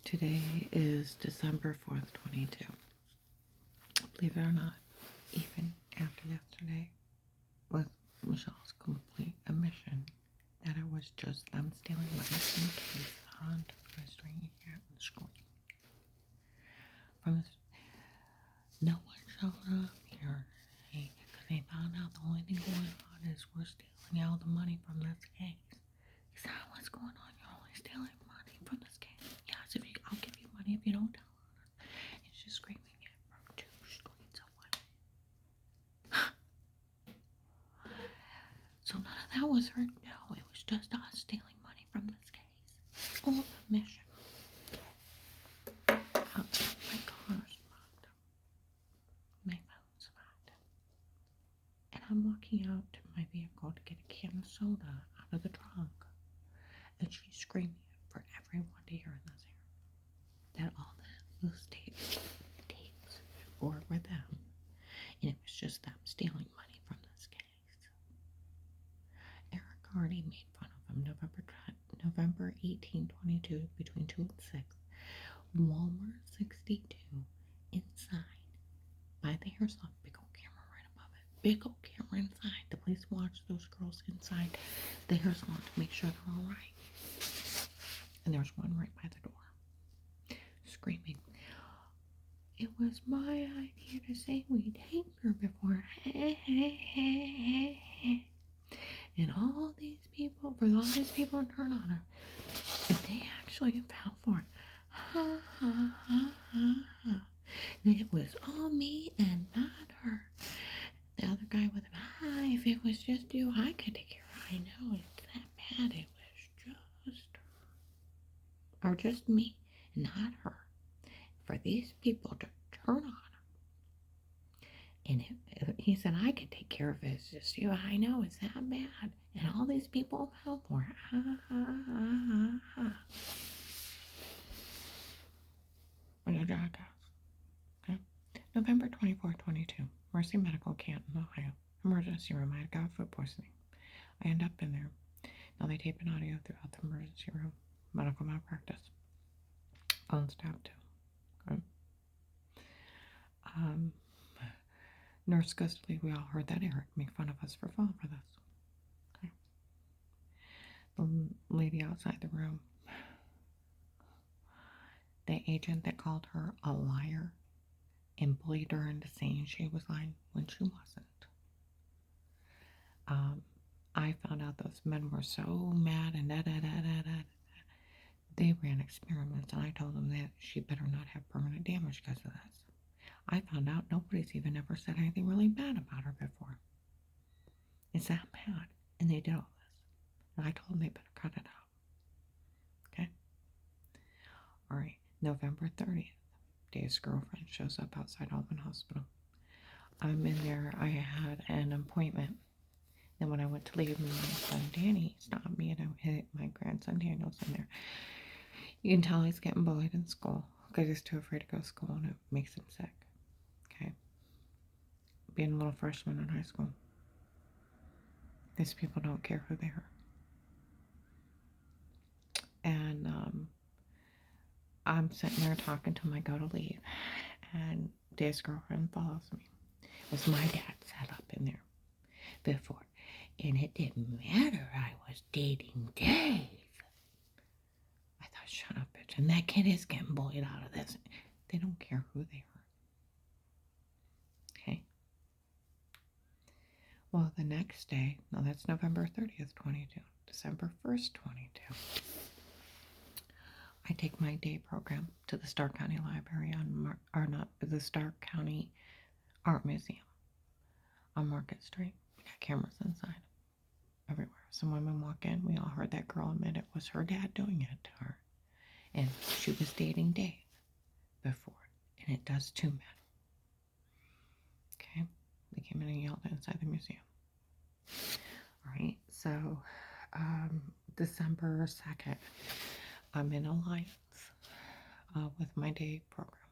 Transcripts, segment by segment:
Today is December 4th, 22. Believe it or not, even after yesterday was Michelle's complete admission that it was just them stealing my suitcase on the string here at the school. No one showed up here because they found out the only thing going on is we're stealing all the money from this case. Is that what's going on? You're only stealing money from this case. Yes, I'll give you money if you don't tell us. And she's screaming it from 2 streets away. So none of that was her. No, it was just us stealing money from this case. On a mission. Oh my gosh, my phone's fucked. And I'm walking out to my vehicle to get a can of soda out of the trunk. And she's screaming for everyone to hear in this air that all those tapes were them. And it was just them stealing money from this case. Eric already made fun of him November 1822 between 2 and 6. Walmart 62 inside by the hair salon. Big old camera right above it. Big old camera inside. The police watched those girls inside the hair salon to make sure they're all right. And there's one right by the door screaming, "It was my idea to say we'd hang her before." And all these people turn on her. And they actually fell for it. Ha ha ha ha ha. And it was all me and not her. The other guy with him, if it was just you, I could take care of it. I know it's that bad. It was just her. Or just me, not her. For these people to turn on her. And he said, I could take care of it. It's just you. I know it's that bad. And all these people fell for it. Ha ha ha ha ha. What a jackass. Okay. November 24th, 22. Mercy Medical, Canton, Ohio. Emergency room. I got food poisoning. I end up in there. Now they tape an audio throughout the emergency room. Medical malpractice. Phone's tapped too. Okay. Nurse goes to leave. We all heard that Eric make fun of us for falling for this. Okay. The lady outside the room. The agent that called her a liar and bullied her into saying she was lying when she wasn't. I found out those men were so mad and they ran experiments, and I told them that she better not have permanent damage because of this. I found out nobody's even ever said anything really bad about her before. It's that bad, and they did all this. And I told them they better cut it out. Okay? All right, November 30th. Dave's girlfriend shows up outside Albany Hospital. I'm in there. I had an appointment. Then when I went to leave, my son Danny stopped me, and I hit my grandson Daniel's in there. You can tell he's getting bullied in school because he's too afraid to go to school, and it makes him sick. Okay? Being a little freshman in high school. These people don't care who they are. And I'm sitting there talking to him. I go to leave, and Dave's girlfriend follows me. It was my dad sat up in there before, and it didn't matter. I was dating Dave. I thought, shut up, bitch. And that kid is getting bullied out of this. They don't care who they are. Okay? Well, the next day, no, that's November 30th, 22. December 1st, 22. I take my day program to the Stark County Library the Stark County Art Museum on Market Street. We got cameras inside everywhere. Some women walk in. We all heard that girl admit it was her dad doing it to her. And she was dating Dave before. And it does to men. Okay? They came in and yelled inside the museum. All right. So, December 2nd, I'm in Alliance with my day program.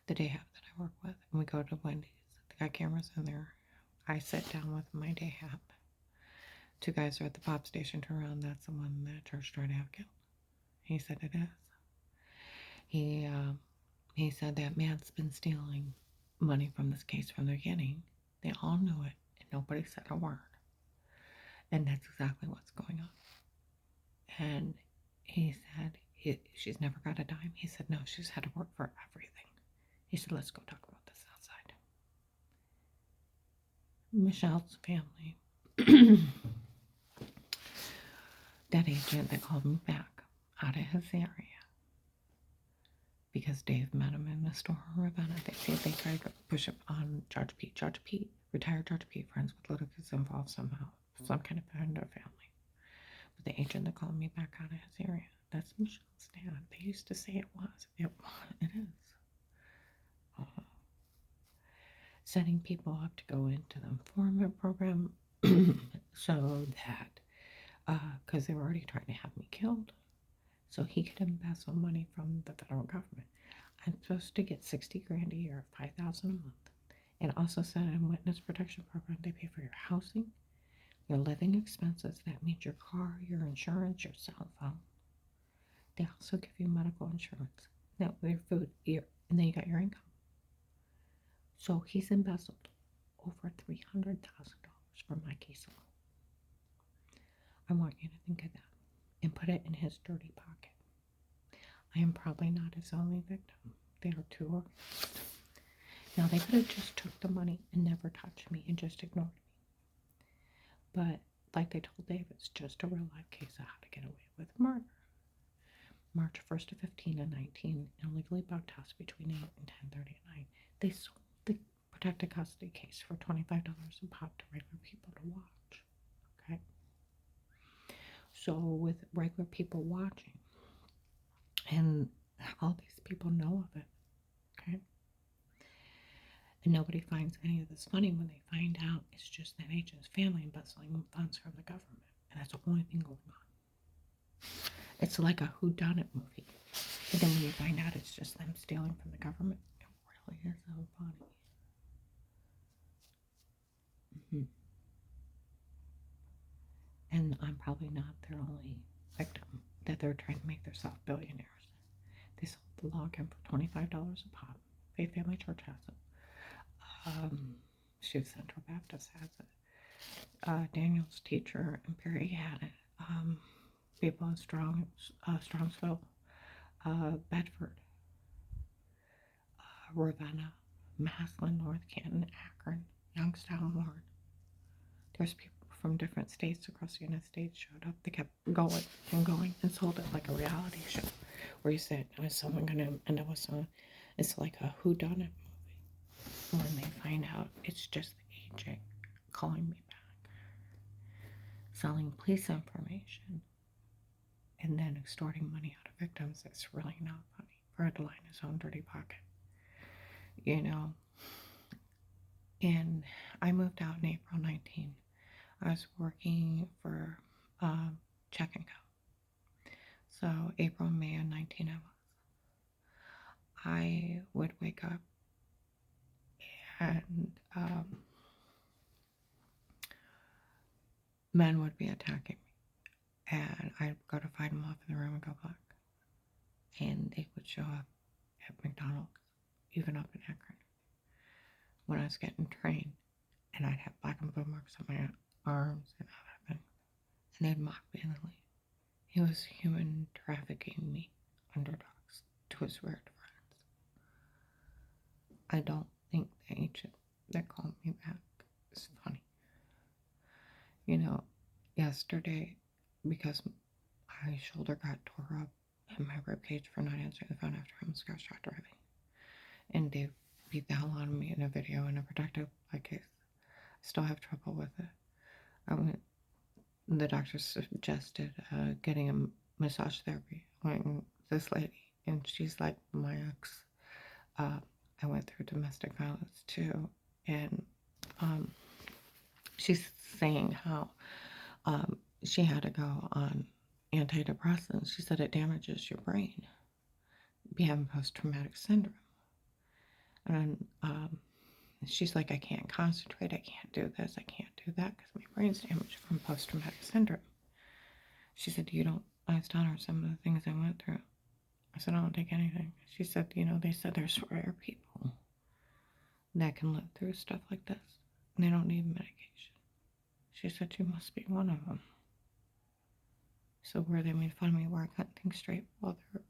The day half that I work with. And we go to Wendy's. They got cameras in there. I sit down with my day hat. 2 guys are at the pop station. Turn around. That's the one that church tried to have killed. He said it is. he said that man's been stealing money from this case from the beginning. They all knew it, and nobody said a word. And that's exactly what's going on. And he said she's never got a dime. He said no, she's had to work for everything. He said, let's go talk about this outside. Michelle's family, that agent that called me back out of his area because Dave met him in the store in Ravenna. They tried to push him on Judge Pete. Judge Pete, retired Judge Pete, friends with Ludacris, involved somehow, some kind of friend or family. But the agent that called me back out of his area, that's Michelle's dad. They used to say it was. It is. Setting people up to go into the informant program so that, because they were already trying to have me killed, so he could embezzle money from the federal government. I'm supposed to get 60 grand a year, 5,000 a month, and also set in witness protection program. They pay for your housing, your living expenses. That means your car, your insurance, your cell phone. They also give you medical insurance. Now, your food, and then you got your income. So he's embezzled over $300,000 from my case alone. I want you to think of that and put it in his dirty pocket. I am probably not his only victim. There are two organized. Now, they could have just took the money and never touched me and just ignored me. But like they told Dave, it's just a real life case of how to get away with murder. March 1st of 15 and 19, illegally bugged house between 8 and 10:30 at night. They sold the protected custody case for $25 a pop to regular people to watch. Okay? So with regular people watching, and all these people know of it, okay? And nobody finds any of this funny when they find out it's just that agent's family embezzling funds from the government. And that's the only thing going on. It's like a whodunit movie. And then when you find out it's just them stealing from the government, it really is so funny. And I'm probably not their only victim that they're trying to make themselves billionaires. They sold the login for $25 a pop. Faith Family Church has it. Shoot Central Baptist has it. Daniel's teacher in Perry had it. People in Strongsville, Bedford, Ravenna, Maslin, North Canton, Akron, Youngstown, Warren. There's people from different states across the United States showed up. They kept going and going and sold it like a reality show where you said, is someone going to end up with someone? It's like a whodunit movie. When they find out it's just the agent calling me back, selling police information, and then extorting money out of victims. It's really not funny for him to line his own dirty pocket. You know, and I moved out in April 19. I was working for Check and Co. So April, May of 19 I would wake up and men would be attacking me. And I'd go to fight them off in the room and go back. And they would show up at McDonald's, even up in Akron, when I was getting trained. And I'd have black and blue marks on my arms and everything. And they'd mock me and leave. He was human trafficking me, underdogs, to his weird friends. I don't think the agent that called me back is funny. You know, yesterday, because my shoulder got tore up and my ribcage for not answering the phone after I'm scratch shot driving, and they beat the hell out of me in a video in a protective case. I still have trouble with it. The doctor suggested getting a massage therapy. This lady, and she's like my ex. I went through domestic violence too, and she's saying how she had to go on antidepressants. She said it damages your brain. Be having post-traumatic syndrome, and she's like, I can't concentrate, I can't do this, I can't do that because my brain's damaged from post-traumatic syndrome. She said, I was telling her some of the things I went through. I said, I don't take anything. She said, you know, they said there's rare people that can live through stuff like this. And they don't need medication. She said, you must be one of them. So where they made fun of me, where I couldn't think straight while they're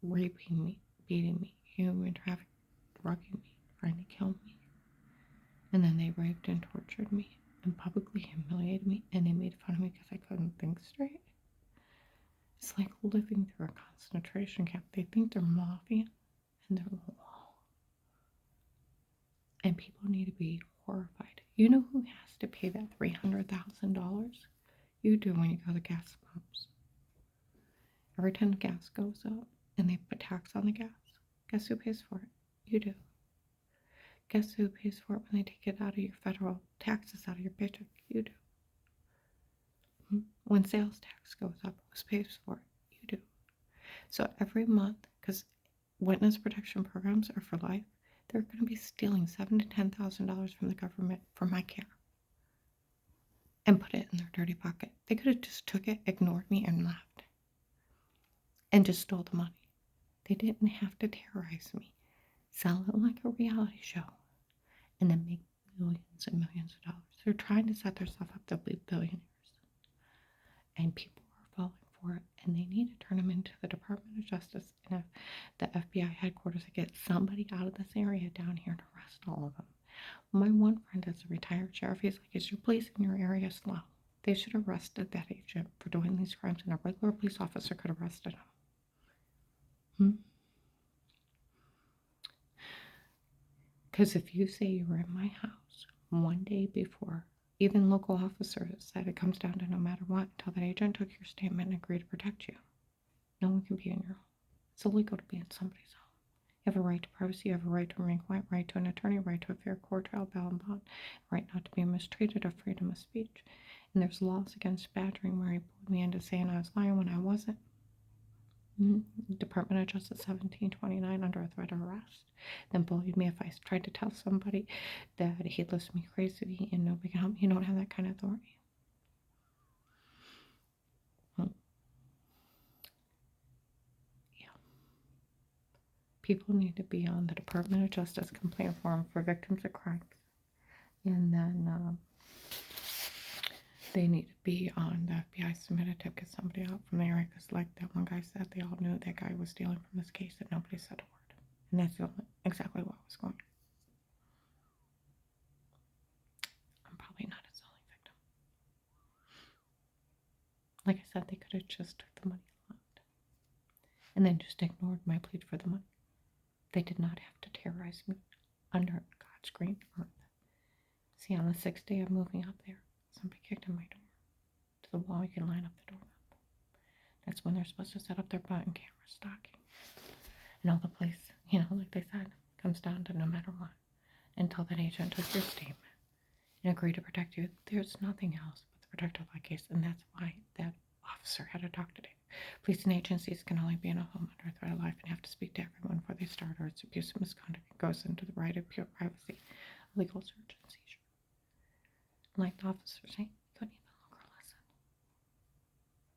raping me, beating me, human trafficking, drugging me, trying to kill me. And then they raped and tortured me and publicly humiliated me, and they made fun of me because I couldn't think straight. It's like living through a concentration camp. They think they're mafia, and they're law. And people need to be horrified. You know who has to pay that $300,000? You do when you go to the gas pumps. Every time the gas goes up and they put tax on the gas, guess who pays for it? You do. Guess who pays for it when they take it out of your federal taxes out of your paycheck? You do. When sales tax goes up, who pays for it? You do. So every month, because witness protection programs are for life, they're going to be stealing $7,000 to $10,000 from the government for my care and put it in their dirty pocket. They could have just took it, ignored me, and left, and just stole the money. They didn't have to terrorize me, sell it like a reality show, and then make millions and millions of dollars. They're trying to set themselves up to be billionaires. And people are falling for it. And they need to turn them into the Department of Justice and the FBI headquarters to get somebody out of this area down here to arrest all of them. My one friend is a retired sheriff. He's like, is your police in your area slow? They should have arrested that agent for doing these crimes, and a regular police officer could have arrested him. Because if you say you were in my house one day before, even local officers said it comes down to no matter what, until that agent took your statement and agreed to protect you. No one can be in your home. It's illegal to be in somebody's home. You have a right to privacy, you have a right to remain quiet, right to an attorney, right to a fair court trial, bail and bond, right not to be mistreated, or freedom of speech. And there's laws against badgering where he pulled me into saying I was lying when I wasn't. Department of Justice 1729 under a threat of arrest. Then bullied me if I tried to tell somebody that he'd listen to me crazy and nobody can help me. You don't have that kind of authority. Yeah. People need to be on the Department of Justice complaint form for victims of crimes. And then they need to be on the FBI submitted to get somebody out from the area, because like that one guy said, they all knew that guy was stealing from this case and nobody said a word. And that's exactly what was going on. I'm probably not his only victim. Like I said, they could have just took the money and left. And then just ignored my plea for the money. They did not have to terrorize me under God's green earth. See, on the 6th day of moving up there, somebody kicked in my door to the wall. You can line up the doorknob. That's when they're supposed to set up their button camera stocking. And all the police, you know, like they said, comes down to no matter what. Until that agent took your statement and agreed to protect you, there's nothing else but the protective law case. And that's why that officer had to talk today. Police and agencies can only be in a home under threat of life and have to speak to everyone before they start, or it's abuse and misconduct. It goes into the right of pure privacy, legal search and seizure. Like the officer saying, you couldn't even look or listen.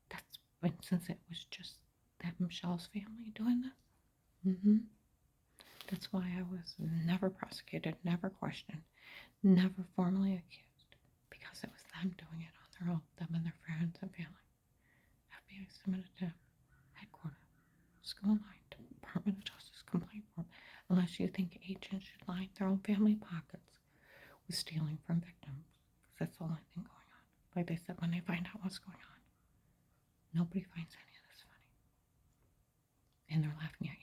That's when, since it was just that Michelle's family doing this. That's why I was never prosecuted, never questioned, never formally accused, because it was them doing it on their own, them and their friends and family. FBI submitted to headquarters, school line, Department of Justice complaint form, unless you think agents should line their own family pockets with stealing from victims. That's the only thing going on. Like they said, when they find out what's going on, nobody finds any of this funny. And they're laughing at